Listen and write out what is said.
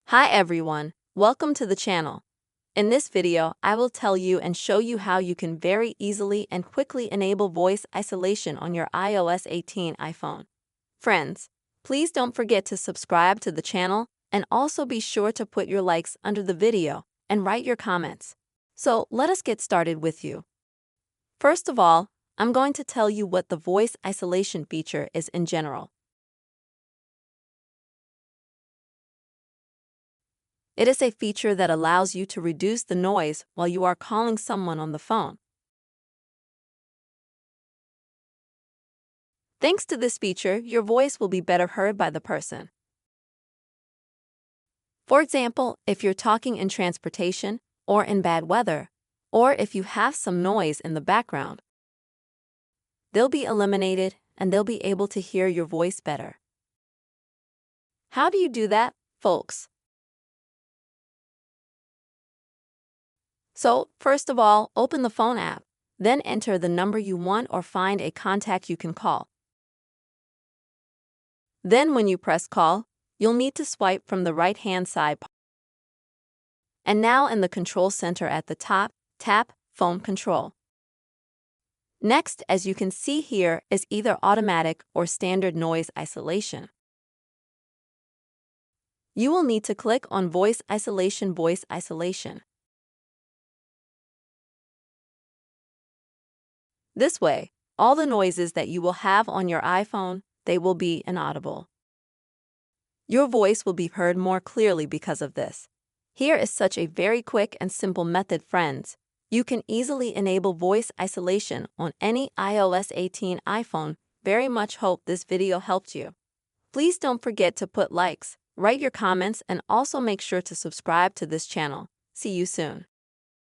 Hi everyone, welcome to the channel. In this video, I will tell you and show you how you can very easily and quickly enable voice isolation on your iOS 18 iPhone. Friends, please don't forget to subscribe to the channel and also be sure to put your likes under the video and write your comments. So let us get started with you. First of all, I'm going to tell you what the voice isolation feature is in general. It is a feature that allows you to reduce the noise while you are calling someone on the phone. Thanks to this feature, your voice will be better heard by the person. For example, if you're talking in transportation or in bad weather, or if you have some noise in the background, they'll be eliminated and they'll be able to hear your voice better. How do you do that, folks? So, first of all, open the phone app, then enter the number you want or find a contact you can call. Then when you press call, you'll need to swipe from the right-hand side. And now in the control center at the top, tap Phone Control. Next, as you can see here, is either automatic or standard noise isolation. You will need to click on Voice Isolation. This way, all the noises that you will have on your iPhone, they will be inaudible. Your voice will be heard more clearly because of this. Here is such a very quick and simple method, friends. You can easily enable voice isolation on any iOS 18 iPhone. Very much hope this video helped you. Please don't forget to put likes, write your comments, and also make sure to subscribe to this channel. See you soon.